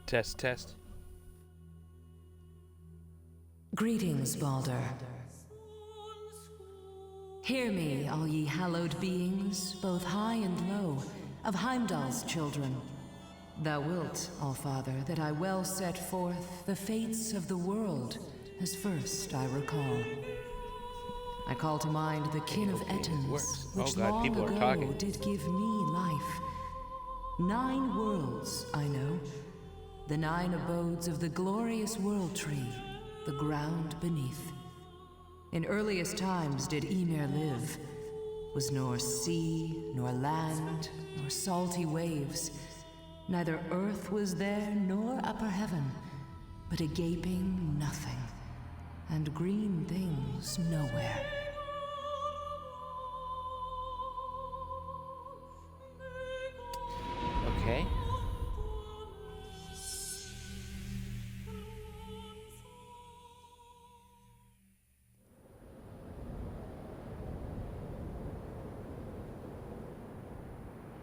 Test, test. Greetings, Baldur. Hear me, all ye hallowed beings, both high and low, of Heimdall's children. Thou wilt, All-Father, that I well set forth the fates of the world, as first I recall. I call to mind the kin of Ettins, which long ago did give me life. 9 worlds, I know. The 9 abodes of the glorious world tree, the ground beneath. In earliest times did Ymir live. Was nor sea, nor land, nor salty waves. Neither earth was there, nor upper heaven, but a gaping nothing, and green things nowhere. Okay.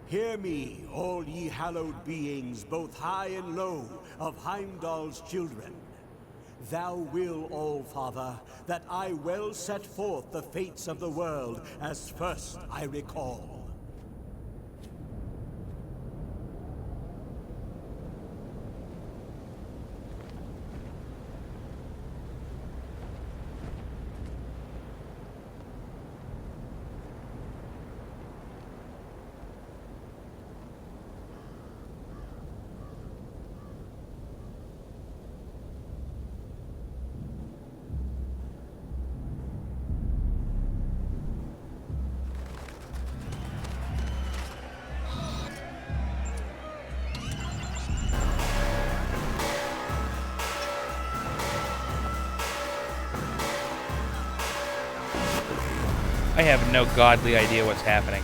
Hear me, all ye hallowed beings, both high and low, of Heimdall's children. Thou will, All-Father, that I well set forth the fates of the world, as first I recall. I have no godly idea what's happening.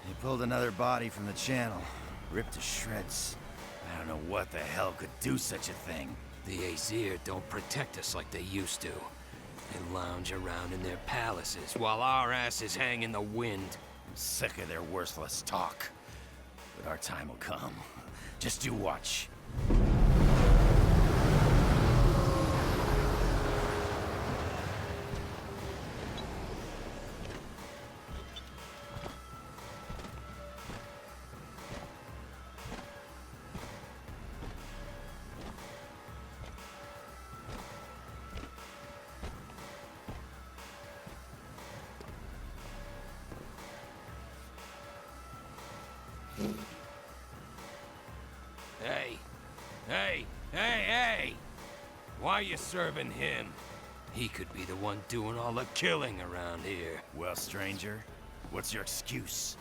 He pulled another body from the channel, ripped to shreds. I don't know what the hell could do such a thing. The Aesir don't protect us like they used to. They lounge around in their palaces while our asses hang in the wind. I'm sick of their worthless talk. But our time will come. Just you watch. Hey! Why are you serving him? He could be the one doing all the killing around here. Well, stranger, what's your excuse?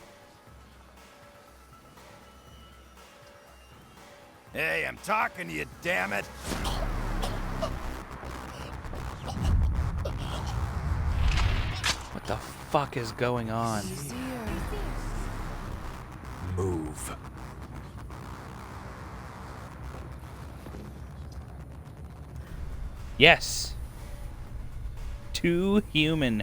Hey, I'm talking to you, damn it! What the fuck is going on? Move. Yes. Too human.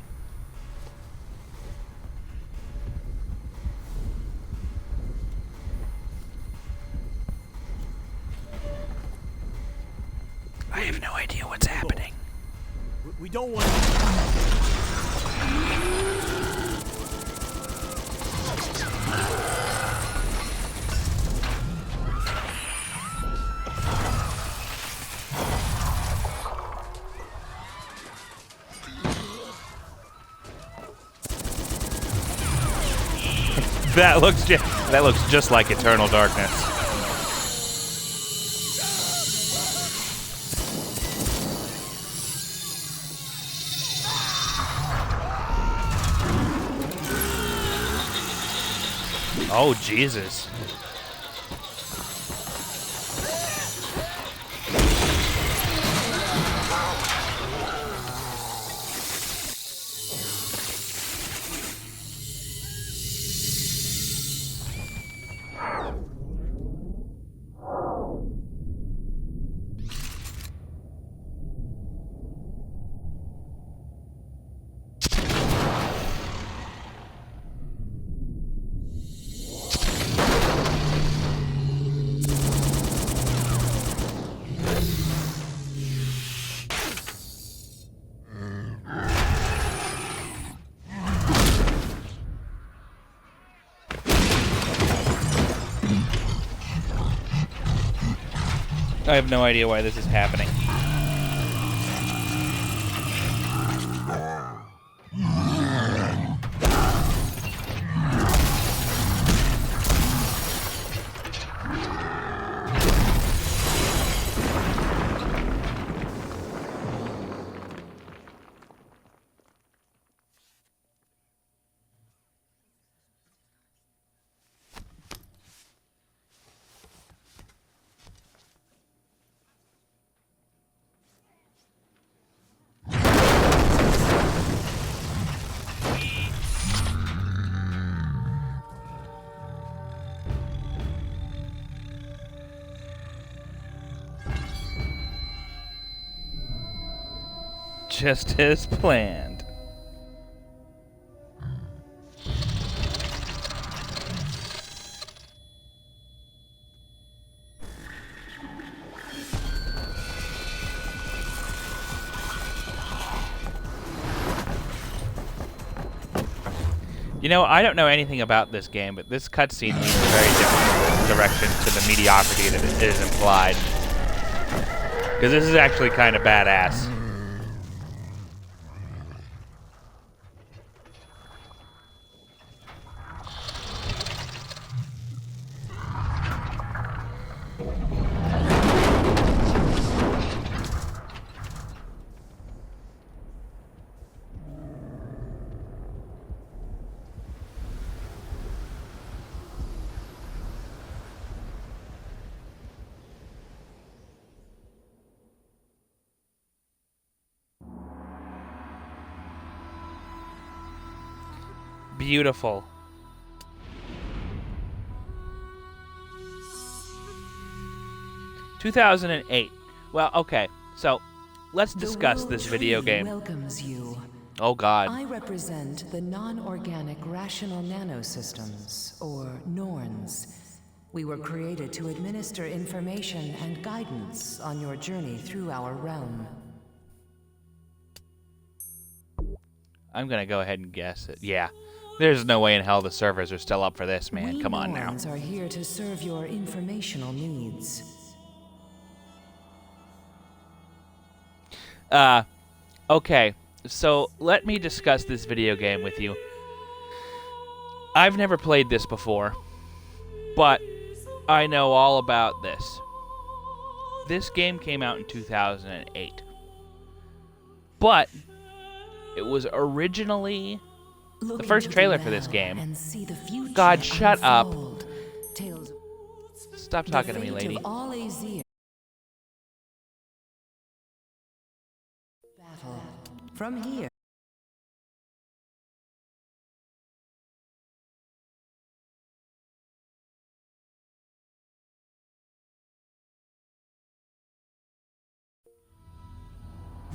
I have no idea what's happening. We don't want to... That looks just like Eternal Darkness. Oh, Jesus. I have no idea why this is happening. Just as planned. You know, I don't know anything about this game, but this cutscene leads a very different direction to the mediocrity that it is implied. Because this is actually kind of badass. Beautiful. "2008. Well, okay. So, let's discuss this video game. Welcomes you. Oh God. I represent the non-organic rational nanosystems, or NORNs. We were created to administer information and guidance on your journey through our realm. I'm gonna go ahead and guess it. Yeah. There's no way in hell the servers are still up for this, man. We Come on now. Norns are here to serve your informational needs. Okay. So, let me discuss this video game with you. I've never played this before, but I know all about this. This game came out in 2008. But it was originally Look the first into trailer the for this well game. and see the future God, shut up. unfold. Tales Stop talking to me, the fate lady. of all Aesir. Battle. From here.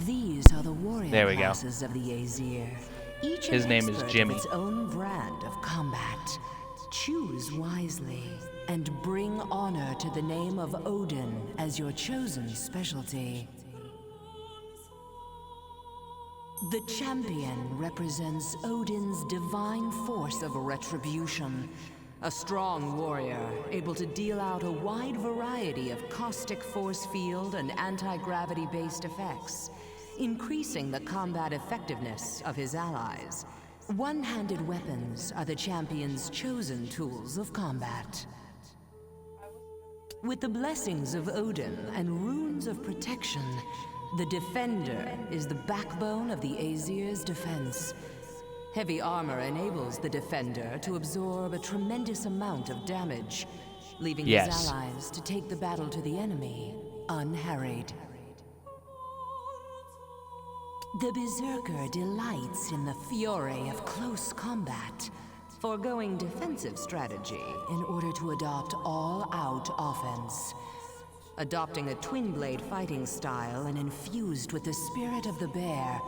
These are the warrior There we go. classes of the Aesir. Each His an name is expert Jimmy. of its own brand of combat. Choose wisely and bring honor to the name of Odin as your chosen specialty. The champion represents Odin's divine force of retribution. A strong warrior, able to deal out a wide variety of caustic force field and anti-gravity based effects, increasing the combat effectiveness of his allies. One-handed weapons are the champion's chosen tools of combat. With the blessings of Odin and runes of protection, the Defender is the backbone of the Aesir's defense. Heavy armor enables the Defender to absorb a tremendous amount of damage, leaving his Yes. allies to take the battle to the enemy unharried. The Berserker delights in the fury of close combat, foregoing defensive strategy in order to adopt all-out offense. Adopting a twin-blade fighting style and infused with the spirit of the bear,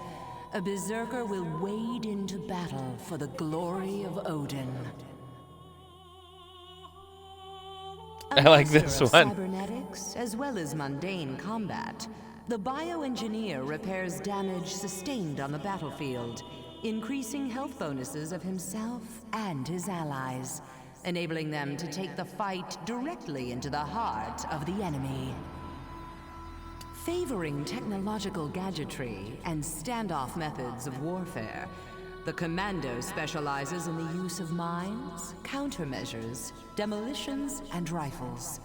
a Berserker will wade into battle for the glory of Odin. I like A this master of one. Cybernetics, as well as mundane combat, the bioengineer repairs damage sustained on the battlefield, increasing health bonuses of himself and his allies, enabling them to take the fight directly into the heart of the enemy. Favoring technological gadgetry and standoff methods of warfare, the Commando specializes in the use of mines, countermeasures, demolitions, and rifles.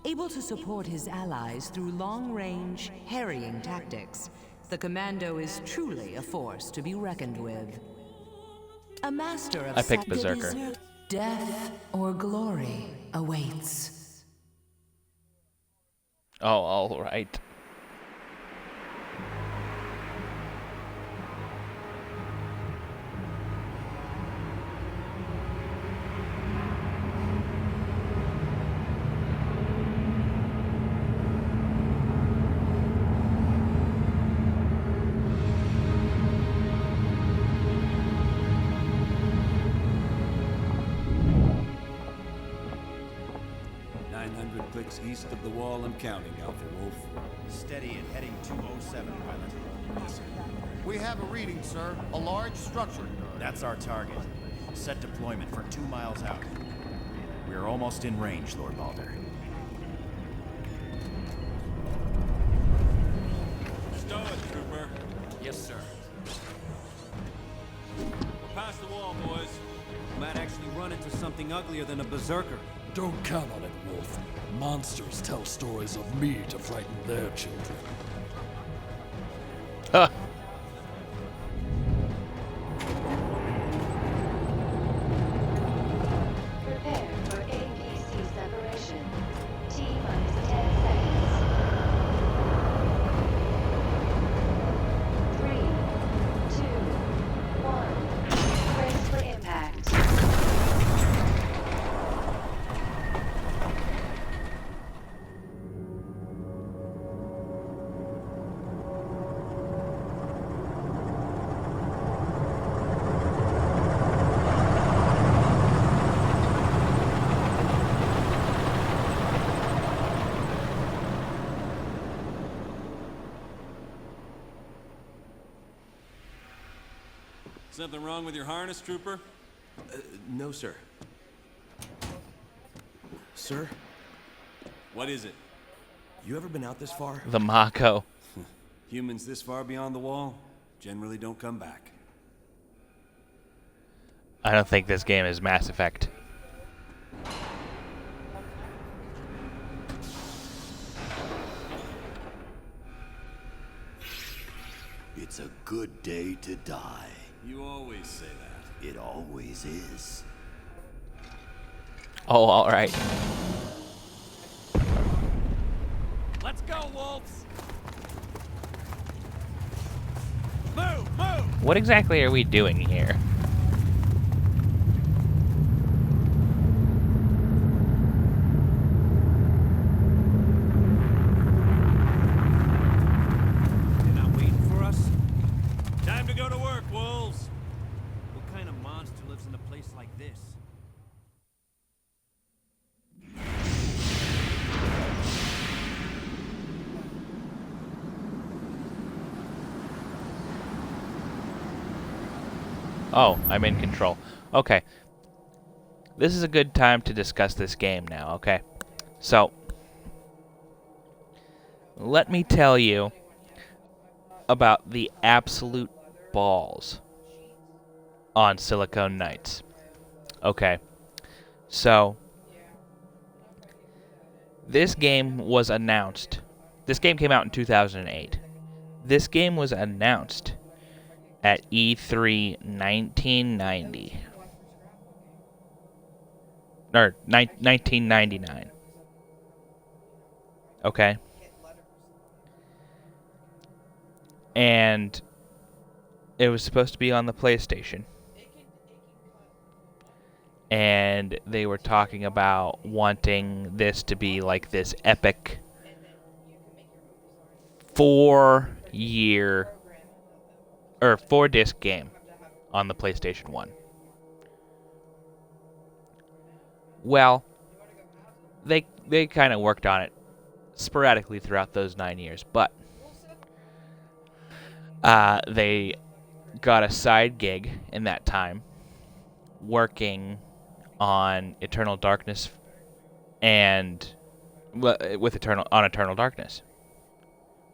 Able to support his allies through long-range, harrying tactics, the Commando is truly a force to be reckoned with. A master of I picked Berserker. Death or glory awaits. Oh, all right. East of the wall and counting, Alpha Wolf. Steady and heading 207, pilot. Yes, sir. We have a reading, sir. A large structure. That's our target. Set deployment for 2 miles out. We are almost in range, Lord Balder. Stow it, trooper. Yes, sir. We're past the wall, boys. We might actually run into something uglier than a berserker. Don't count on it, Wolf. Monsters tell stories of me to frighten their children. Huh. Prepare for APC separation. T-minus 10 seconds. 3, 2, 1. Brace for impact. Something wrong with your harness, trooper? No, sir. Sir, What is it? you ever been out this far? The Mako. Humans this far beyond the wall generally don't come back. I don't think this game is Mass Effect. It's a good day to die. You always say that. It always is. Oh, all right. Let's go, wolves! Move! Move! What exactly are we doing here? They're not waiting for us? Time to go to work, wolves! What kind of monster lives in a place like this? Oh, I'm in control. Okay. This is a good time to discuss this game now, okay? So, let me tell you about the absolute balls on Silicon Knights. Okay. So, this game was announced. This game came out in 2008. This game was announced at E3 1990. Or 1999. Okay. And it was supposed to be on the PlayStation. And they were talking about wanting this to be like this epic 4-year or 4-disc game on the PlayStation 1. Well, they kind of worked on it sporadically throughout those 9 years, but they got a side gig in that time working on Eternal Darkness and with Eternal Darkness.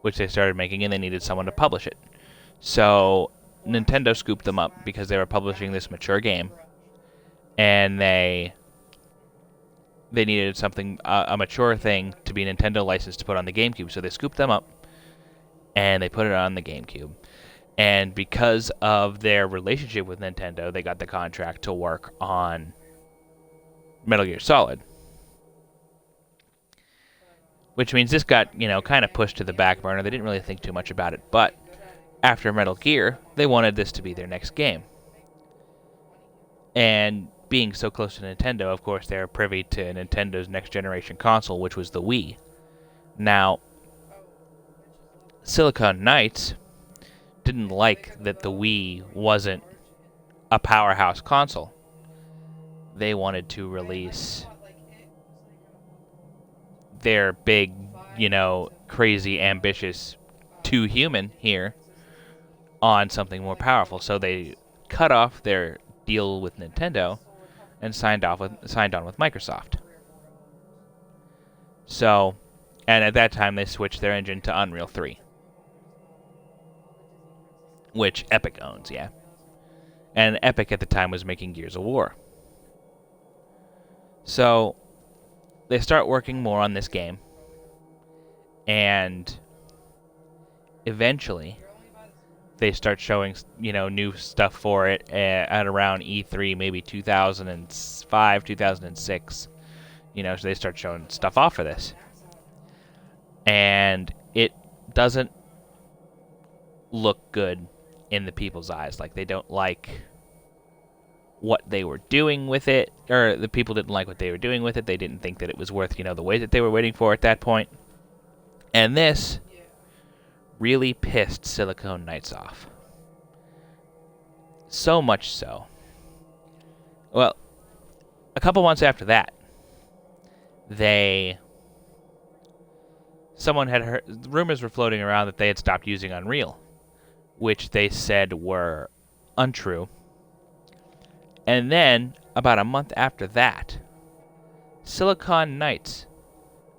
which they started making, and they needed someone to publish it. So Nintendo scooped them up because they were publishing this mature game, and they needed something, a mature thing to be Nintendo licensed to put on the GameCube. So they scooped them up, and they put it on the GameCube. And because of their relationship with Nintendo, they got the contract to work on Metal Gear Solid. Which means this got, kind of pushed to the back burner. They didn't really think too much about it. But after Metal Gear, they wanted this to be their next game. And being so close to Nintendo, of course, they were privy to Nintendo's next generation console, which was the Wii. Now, Silicon Knights didn't like that the Wii wasn't a powerhouse console. They wanted to release their big, crazy, ambitious 2 Human here on something more powerful. So they cut off their deal with Nintendo and signed on with Microsoft. So, and at that time they switched their engine to Unreal 3, which Epic owns, yeah. And Epic at the time was making Gears of War. So they start working more on this game, and eventually they start showing, new stuff for it at around E3, maybe 2005, 2006. So they start showing stuff off for this. And it doesn't look good in the people's eyes. Like, they don't like what they were doing with it, or the people didn't like what they were doing with it. They didn't think that it was worth, the wait that they were waiting for at that point. And this really pissed Silicon Knights off. So much so. Well, a couple months after that, someone had heard, rumors were floating around that they had stopped using Unreal, which they said were untrue. And then, about a month after that, Silicon Knights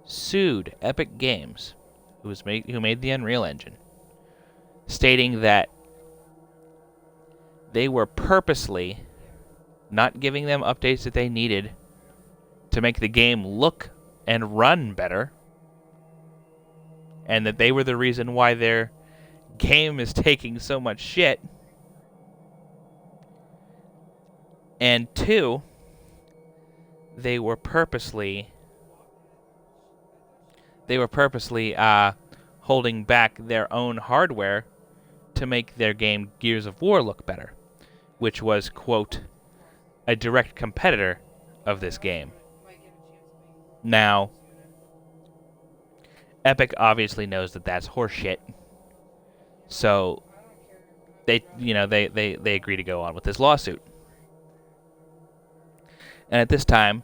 sued Epic Games, who made the Unreal Engine, stating that they were purposely not giving them updates that they needed to make the game look and run better, and that they were the reason why their game is taking so much shit. And 2, they were purposely holding back their own hardware to make their game Gears of War look better, which was, quote, a direct competitor of this game. Now, Epic obviously knows that that's horseshit, so they agree to go on with this lawsuit. And at this time,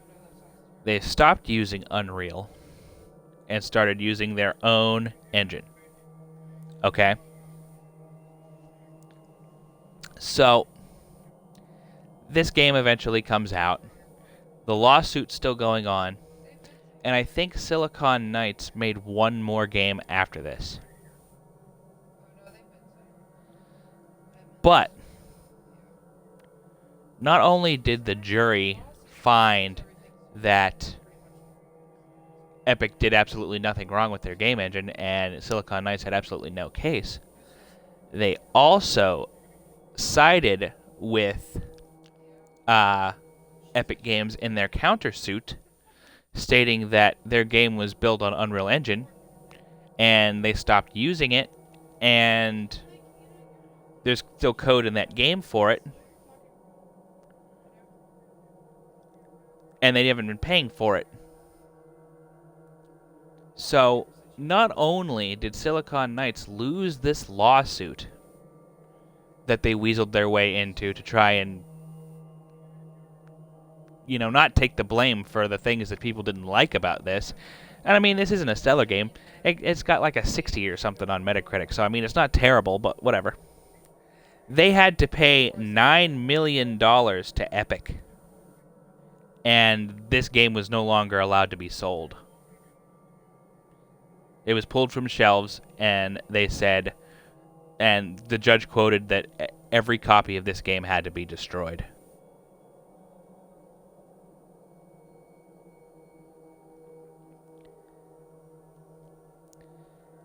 they stopped using Unreal and started using their own engine. Okay? So, this game eventually comes out. The lawsuit's still going on. And I think Silicon Knights made one more game after this. But not only did the jury find that Epic did absolutely nothing wrong with their game engine and Silicon Knights had absolutely no case, they also sided with Epic Games in their countersuit, stating that their game was built on Unreal Engine and they stopped using it, and there's still code in that game for it, and they haven't been paying for it. So, not only did Silicon Knights lose this lawsuit that they weaseled their way into to try and, not take the blame for the things that people didn't like about this. And I mean, this isn't a stellar game. It's got like a 60 or something on Metacritic, so I mean, it's not terrible, but whatever. They had to pay $9 million to Epic, and this game was no longer allowed to be sold. It was pulled from shelves, and they said, and the judge quoted that every copy of this game had to be destroyed.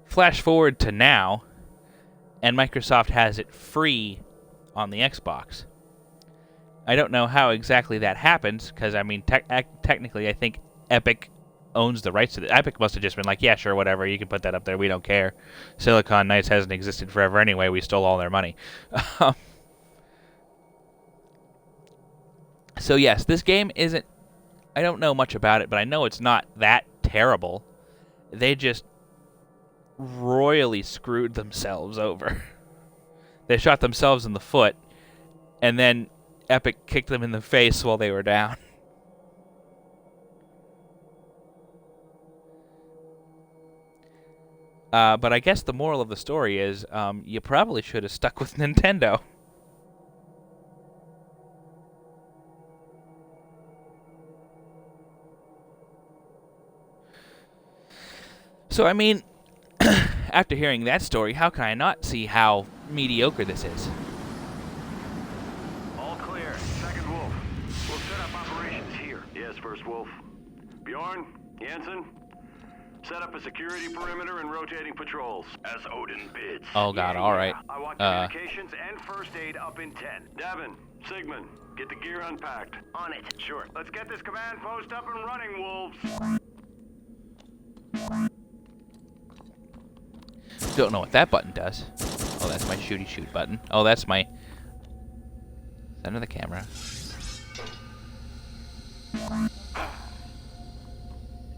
Flash forward to now, and Microsoft has it free on the Xbox. I don't know how exactly that happens, because, I mean, technically, I think Epic owns the rights to it. Epic must have just been like, yeah, sure, whatever, you can put that up there, we don't care. Silicon Knights hasn't existed forever anyway, we stole all their money. So yes, this game isn't... I don't know much about it, but I know it's not that terrible. They just royally screwed themselves over. They shot themselves in the foot, and then Epic kicked them in the face while they were down. But I guess the moral of the story is you probably should have stuck with Nintendo. So, I mean, after hearing that story, how can I not see how mediocre this is? All clear. Second Wolf. We'll set up operations here. Yes, First Wolf. Bjorn, Jensen, set up a security perimeter and rotating patrols, as Odin bids. Oh, God, all right. I want communications and first aid up in 10. Davin, Sigmund, get the gear unpacked. On it. Sure. Let's get this command post up and running, Wolves. Don't know what that button does. Oh, that's my shooty shoot button. Oh, that's my center the camera.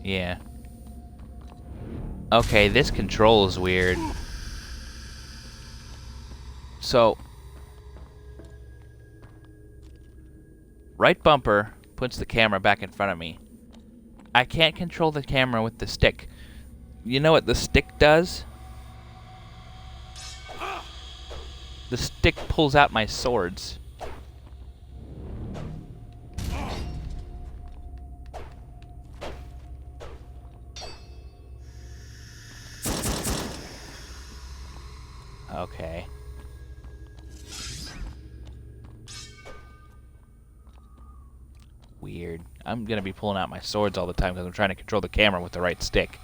Yeah. Okay, this control is weird. So, right bumper puts the camera back in front of me. I can't control the camera with the stick. You know what the stick does? The stick pulls out my swords. Okay. Weird. I'm gonna be pulling out my swords all the time because I'm trying to control the camera with the right stick.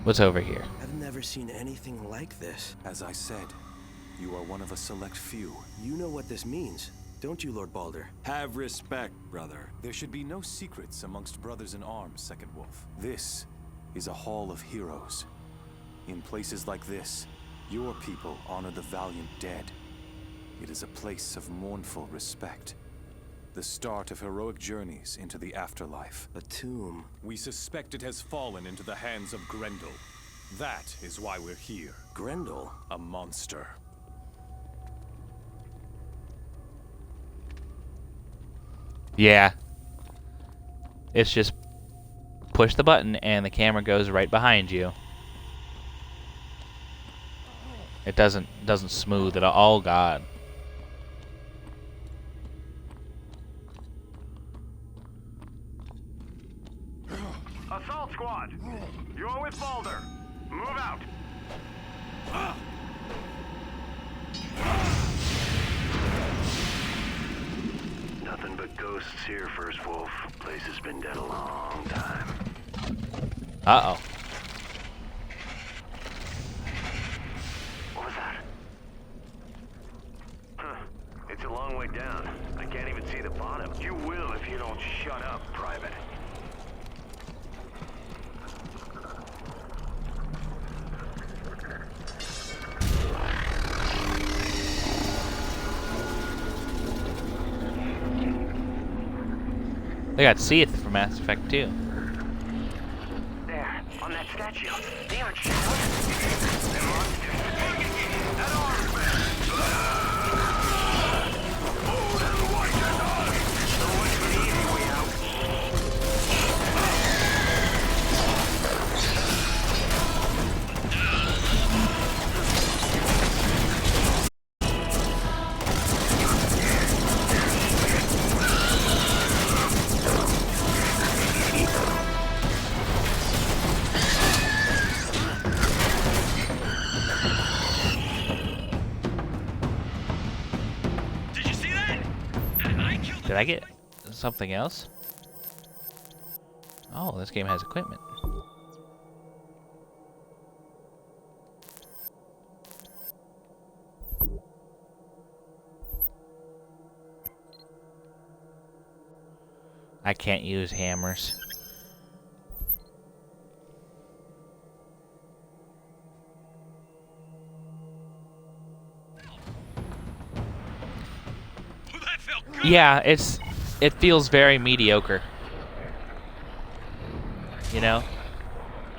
What's over here? I've never seen anything like this. As I said, you are one of a select few. You know what this means, don't you, Lord Balder? Have respect, brother. There should be no secrets amongst brothers in arms, Second Wolf. This is a hall of heroes. In places like this, your people honor the valiant dead. It is a place of mournful respect. The start of heroic journeys into the afterlife. A tomb. We suspect it has fallen into the hands of Grendel. That is why we're here. Grendel? A monster. Yeah. It's just push the button and the camera goes right behind you. It doesn't smooth at all. Oh, God. Assault squad, you're with Balder. Move out. Nothing but ghosts here, First Wolf. Place has been dead a long time. Uh-oh. What was that? Huh. It's a long way down. I can't even see the bottom. You will if you don't shut up, Private. They got Seath from Mass Effect 2. There, on that statue. They aren't shadows. They're monsters. That arm! Old and white and Did I get something else? Oh, this game has equipment. I can't use hammers. Yeah, it feels very mediocre. You know?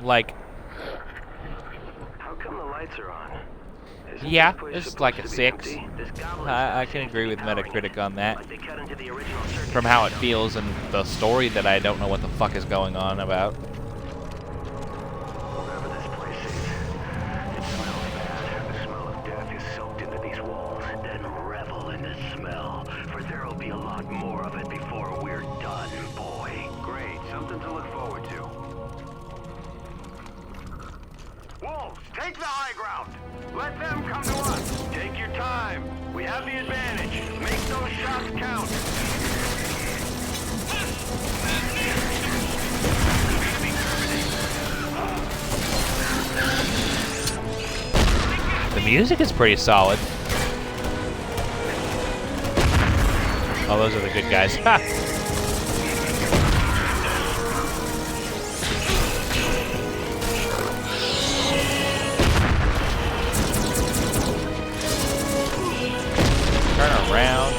Like, How come the lights are on? Isn't yeah, this place it's supposed like to a be 6. empty? This goblin I stuff can seems agree to with be powering Metacritic it, on that. like they cut into the original circuit From how it system. feels and the story that I don't know what the fuck is going on about. Whatever this place is, it smells bad. The smell of death is soaked into these walls. Then revel in the smell, for there'll be a lot more of it before we're done, boy. Great, something to look forward to. Wolves, take the high ground. Let them come to us. Take your time. We have the advantage. Make those shots count. The music is pretty solid. Oh, those are the good guys. Ha! Turn around.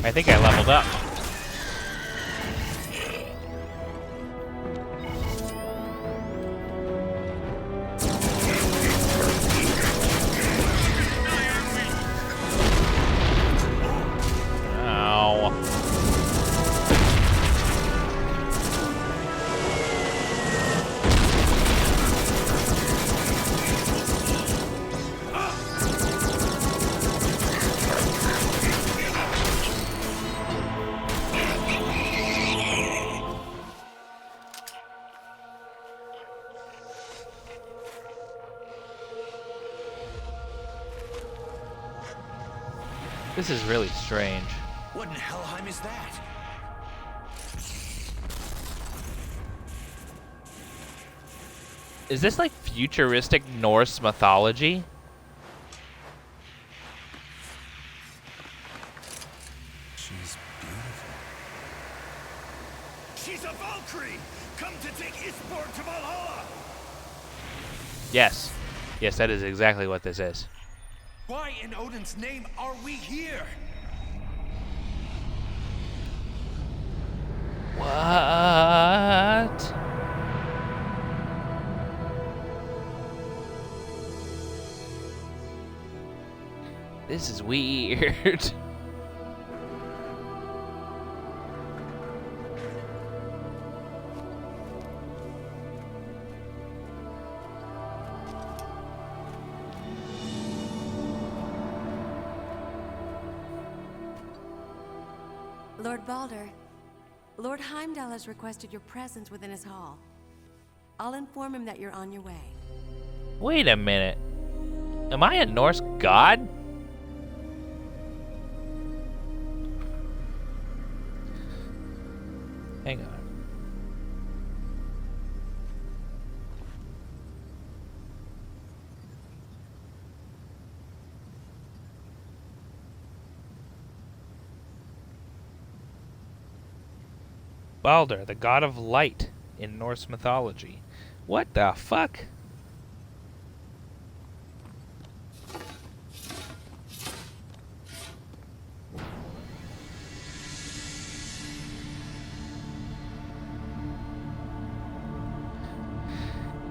I think I leveled up. Ow. This is really strange. What in Helheim is that? Is this like futuristic Norse mythology? She's beautiful. She's a Valkyrie! Come to take Isborg to Valhalla! Yes. Yes, that is exactly what this is. Why in Odin's name are we here? What? This is weird. Lord Balder, Lord Heimdall has requested your presence within his hall. I'll inform him that you're on your way. Wait a minute. Am I a Norse god? Hang on. Balder, the god of light in Norse mythology. What the fuck?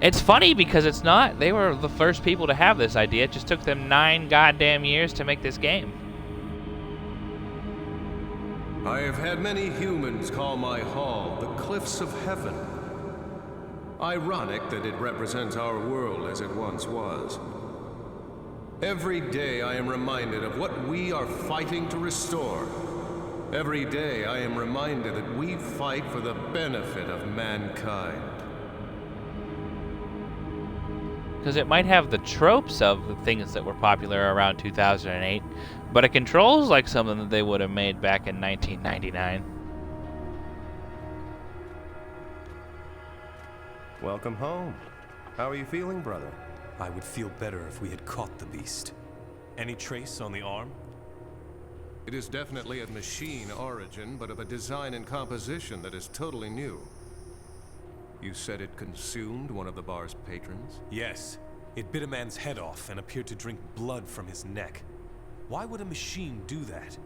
It's funny because it's not. They were the first people to have this idea. It just took them 9 goddamn years to make this game. I have had many humans call my hall the Cliffs of Heaven. Ironic that it represents our world as it once was. Every day I am reminded of what we are fighting to restore. Every day I am reminded that we fight for the benefit of mankind. Because it might have the tropes of the things that were popular around 2008, but it controls like something that they would have made back in 1999. Welcome home. How are you feeling, brother? I would feel better if we had caught the beast. Any trace on the arm? It is definitely of machine origin, but of a design and composition that is totally new. You said it consumed one of the bar's patrons? Yes. It bit a man's head off and appeared to drink blood from his neck. Why would a machine do that?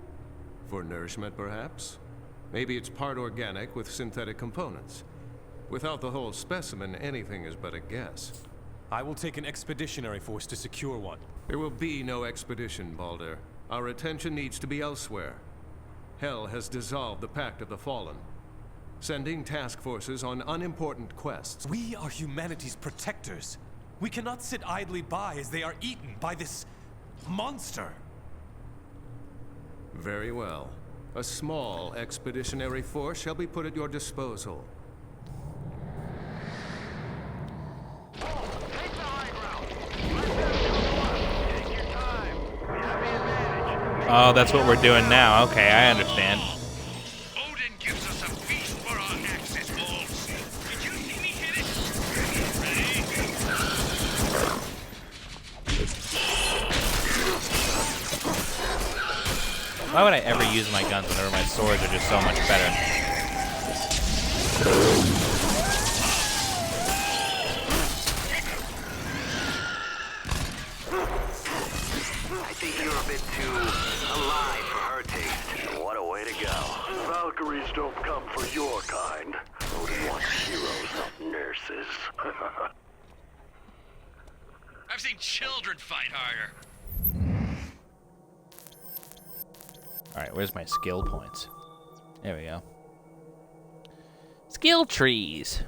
For nourishment, perhaps? Maybe it's part organic with synthetic components. Without the whole specimen, anything is but a guess. I will take an expeditionary force to secure one. There will be no expedition, Balder. Our attention needs to be elsewhere. Hell has dissolved the Pact of the Fallen, sending task forces on unimportant quests. We are humanity's protectors. We cannot sit idly by as they are eaten by this monster. Very well. A small expeditionary force shall be put at your disposal. Oh, that's what we're doing now. Okay, I understand. Odin gives us a feast for our axes, wolves. Did you see me hit it? Why would I ever use my guns whenever my swords are just so much better? I think you're a bit too alive for her taste. What a way to go. Valkyries don't come for your kind. Odin wants heroes, not nurses. I've seen children fight harder. Alright, where's my skill points? There we go. Skill trees.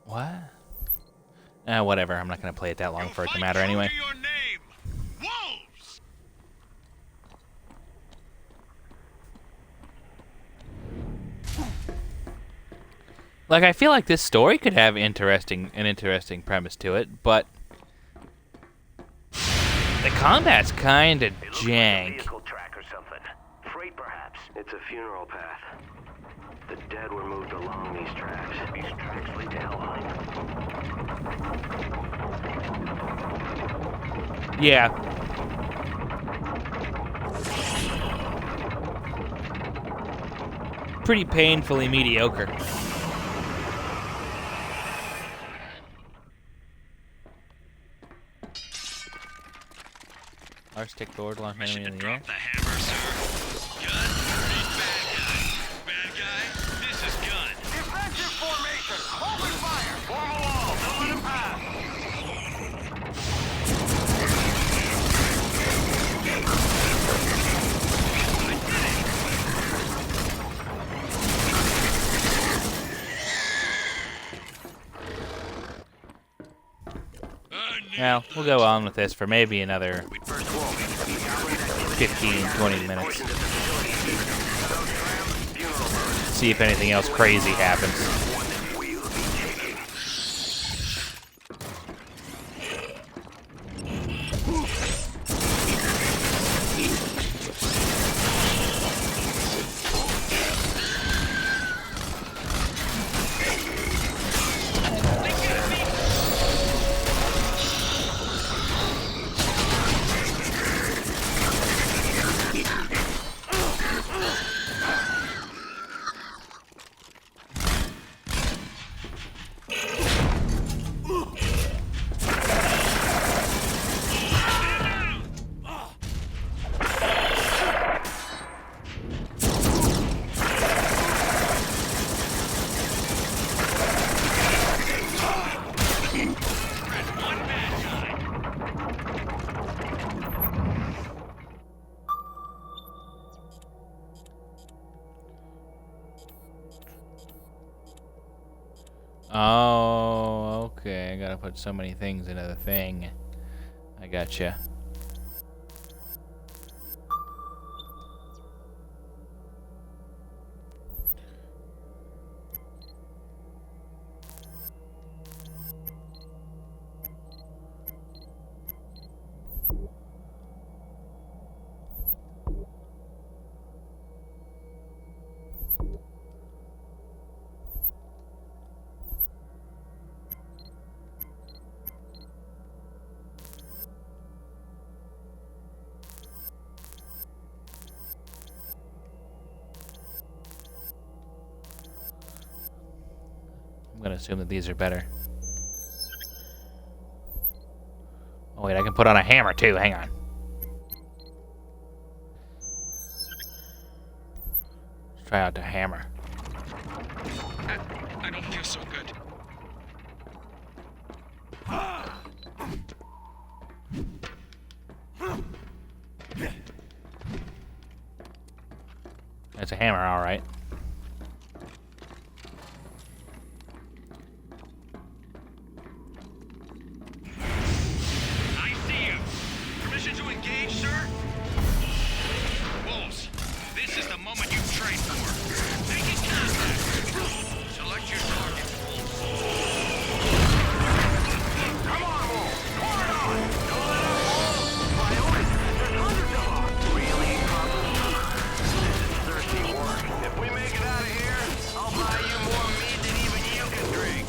What? Whatever. I'm not going to play it that long for it to matter anyway. Like, I feel like this story could have an interesting premise to it, but the combat's kind of jank. Vehicle track or something. Freight, perhaps. It's a funeral path. The dead were moved along these tracks. These tracks lead to Helheim. Yeah. Pretty painfully mediocre. R-stick forward, launch enemy in the air. The hammer, sir. Gun, bad guy. Bad guy, this is gun. Defensive formation! Open fire! Form a wall! Don't let him pass! Well, we'll go on with this for maybe another 15, 20 minutes. See if anything else crazy happens. Oh, okay. I gotta put so many things into the thing. I gotcha. I'm gonna assume that these are better. Oh wait, I can put on a hammer too. Hang on. Let's try out the hammer. I don't feel so good. That's a hammer, all right. I see you. Permission to engage, sir? Wolves, this is the moment you've trained for. Making contact. Select your target, Wolves. Come on, Wolves. Pour it on. Don't let up, Wolves. My orders. There's hundreds of them. Really, This is thirsty work. If we make it out of here, I'll buy you more meat than even you can drink.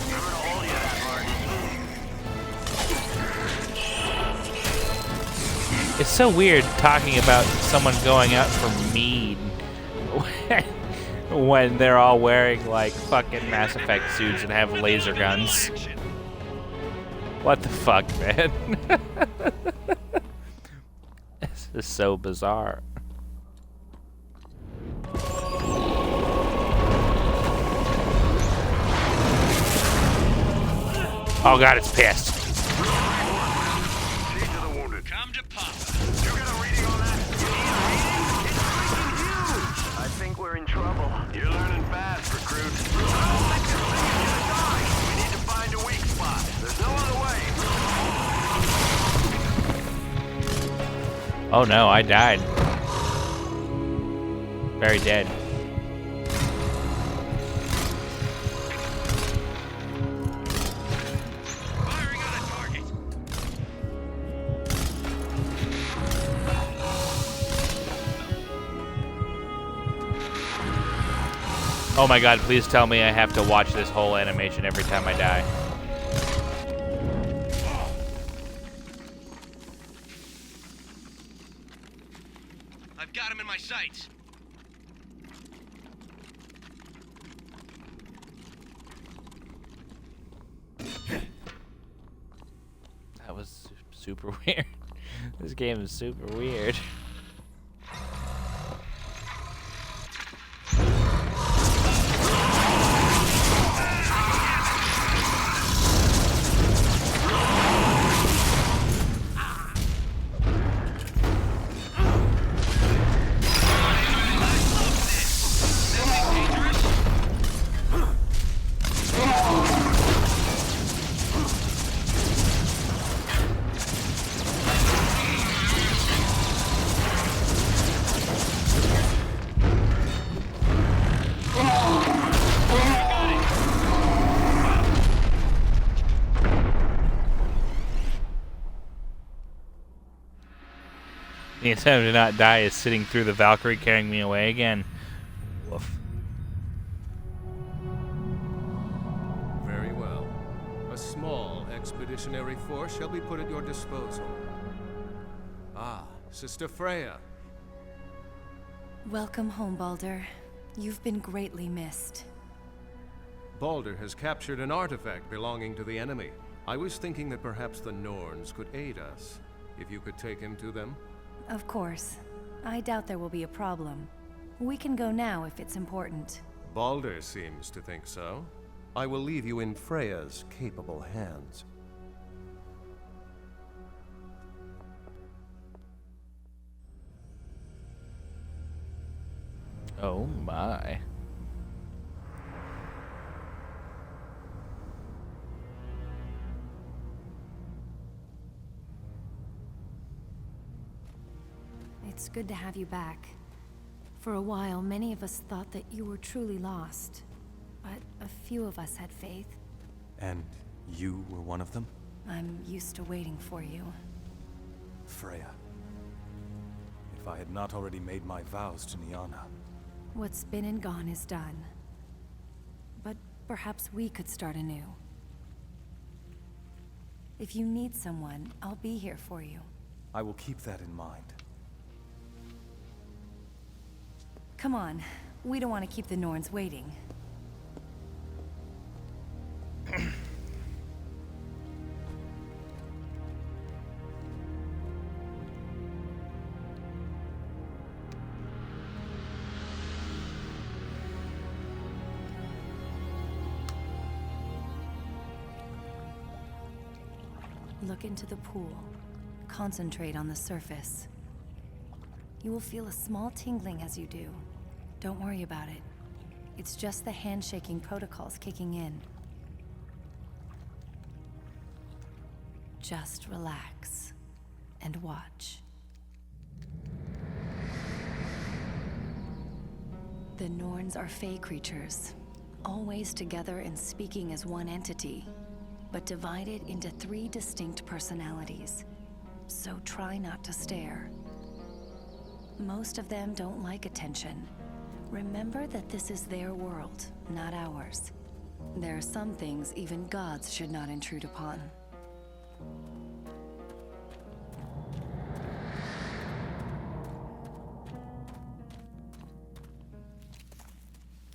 Remember to hold you that, Martin. It's so weird talking about someone going out for mead when they're all wearing like fucking Mass Effect suits and have laser guns. What the fuck, man? This is so bizarre. Oh god, it's pissed. Come to Papa. You got a reading on that? You need a reading? It's freaking huge! I think we're in trouble. You're learning fast, recruit. I don't think this thing is gonna die. We need to find a weak spot. There's no other way. Oh no, I died. Very dead. Firing on a target. Oh my god, please tell me I have to watch this whole animation every time I die. I've got him in my sights. That was super weird. This game is super weird. The incentive to not die is sitting through the Valkyrie carrying me away again. Woof. Very well. A small expeditionary force shall be put at your disposal. Ah, Sister Freya. Welcome home, Baldur. You've been greatly missed. Baldur has captured an artifact belonging to the enemy. I was thinking that perhaps the Norns could aid us. If you could take him to them? Of course. I doubt there will be a problem. We can go now if it's important. Baldur seems to think so. I will leave you in Freya's capable hands. Oh my. It's good to have you back. For a while, many of us thought that you were truly lost. But a few of us had faith. And you were one of them? I'm used to waiting for you. Freya. If I had not already made my vows to Niana. What's been and gone is done. But perhaps we could start anew. If you need someone, I'll be here for you. I will keep that in mind. Come on. We don't want to keep the Norns waiting. Look into the pool. Concentrate on the surface. You will feel a small tingling as you do. Don't worry about it. It's just the handshaking protocols kicking in. Just relax and watch. The Norns are Fey creatures, always together and speaking as one entity, but divided into 3 distinct personalities. So try not to stare. Most of them don't like attention. Remember that this is their world, not ours. There are some things even gods should not intrude upon.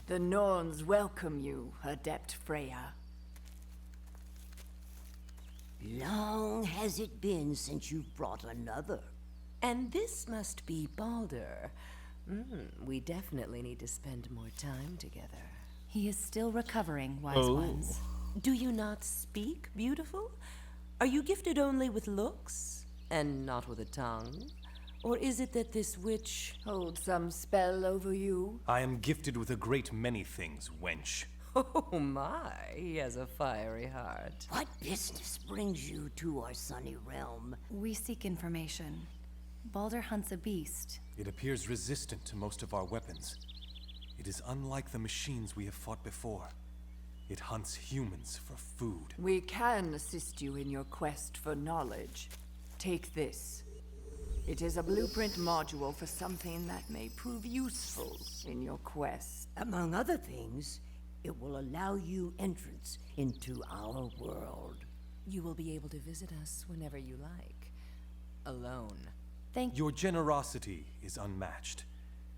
The Norns welcome you, Adept Freya. Long has it been since you've brought another. And this must be Baldur. We definitely need to spend more time together. He is still recovering, wise Oh. ones. Do you not speak, beautiful? Are you gifted only with looks, and not with a tongue? Or is it that this witch holds some spell over you? I am gifted with a great many things, wench. Oh my, he has a fiery heart. What business brings you to our sunny realm? We seek information. Baldur hunts a beast. It appears resistant to most of our weapons. It is unlike the machines we have fought before. It hunts humans for food. We can assist you in your quest for knowledge. Take this. It is a blueprint module for something that may prove useful in your quest. Among other things, it will allow you entrance into our world. You will be able to visit us whenever you like. Alone. Your generosity is unmatched.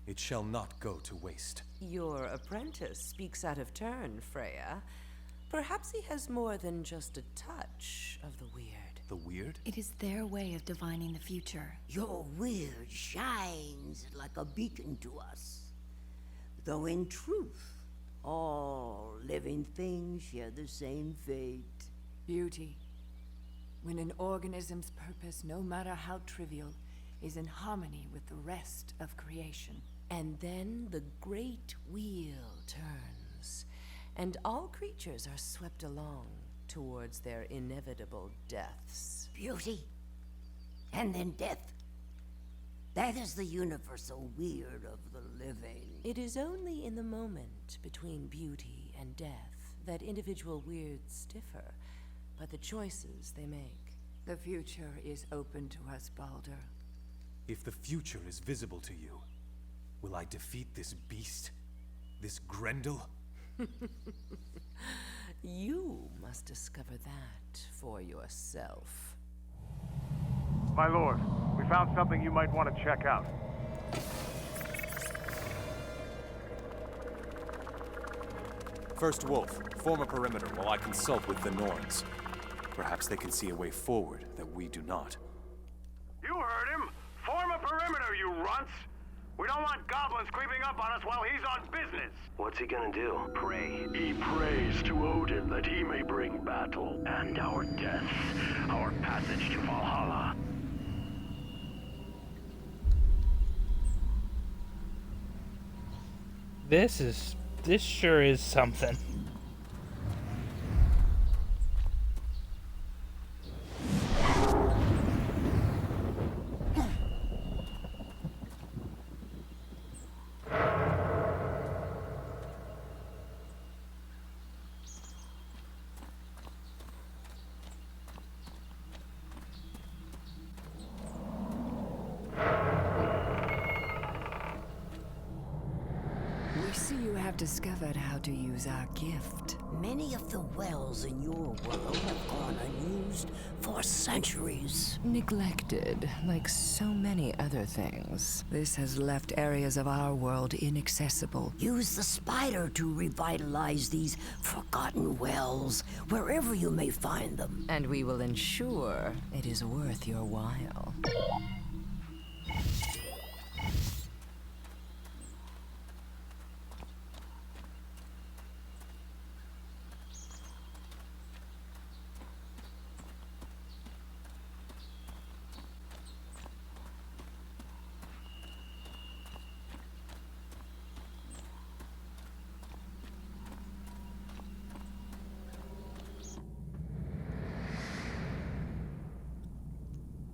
It shall not go to waste. Your apprentice speaks out of turn, Freya. Perhaps he has more than just a touch of the weird. The weird? It is their way of divining the future. Your weird shines like a beacon to us. Though in truth, all living things share the same fate. Beauty. When an organism's purpose, no matter how trivial, is in harmony with the rest of creation. And then the great wheel turns, and all creatures are swept along towards their inevitable deaths. Beauty. And then death. That is the universal weird of the living. It is only in the moment between beauty and death that individual weirds differ by the choices they make. The future is open to us, Baldur. If the future is visible to you, will I defeat this beast? This Grendel? You must discover that for yourself. My lord, we found something you might want to check out. First Wolf, form a perimeter while I consult with the Norns. Perhaps they can see a way forward that we do not. You heard him! Form a perimeter, you runts! We don't want goblins creeping up on us while he's on business! What's he gonna do? Pray. He prays to Odin that he may bring battle and our death, our passage to Valhalla. This sure is something. discovered how to use our gift. Many of the wells in your world have gone unused for centuries. Neglected, like so many other things. This has left areas of our world inaccessible. Use the spider to revitalize these forgotten wells, wherever you may find them. And we will ensure it is worth your while.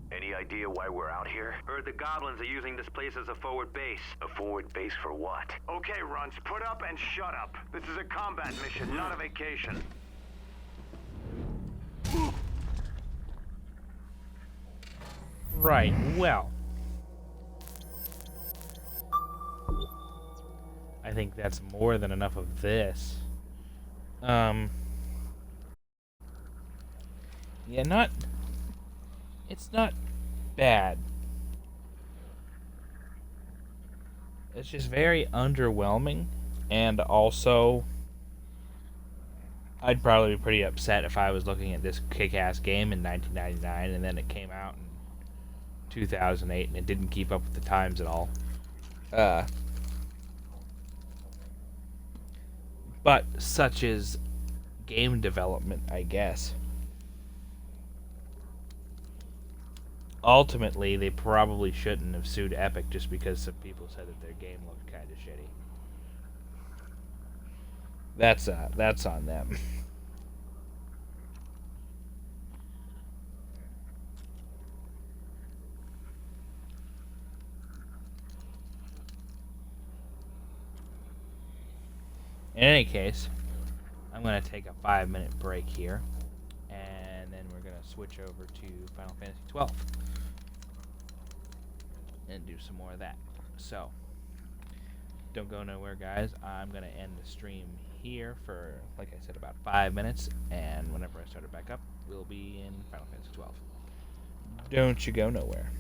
Any idea why we're out here? Heard the goblins are using this place as a forward base. A forward base for what? Okay, Runts, put up and shut up. This is a combat mission, not a vacation. Right, well. I think that's more than enough of this. Yeah, it's not bad. It's just very underwhelming, and also I'd probably be pretty upset if I was looking at this kick-ass game in 1999 and then it came out in 2008 and it didn't keep up with the times at all. But such is game development, I guess. Ultimately, they probably shouldn't have sued Epic just because some people said that their game looked kind of shitty. That's on them. In any case, I'm going to take a 5-minute break here, and then we're going to switch over to Final Fantasy XII and do some more of that. So, don't go nowhere, guys. I'm going to end the stream here for, like I said, about 5 minutes, and whenever I start it back up, we'll be in Final Fantasy XII. Don't you go nowhere.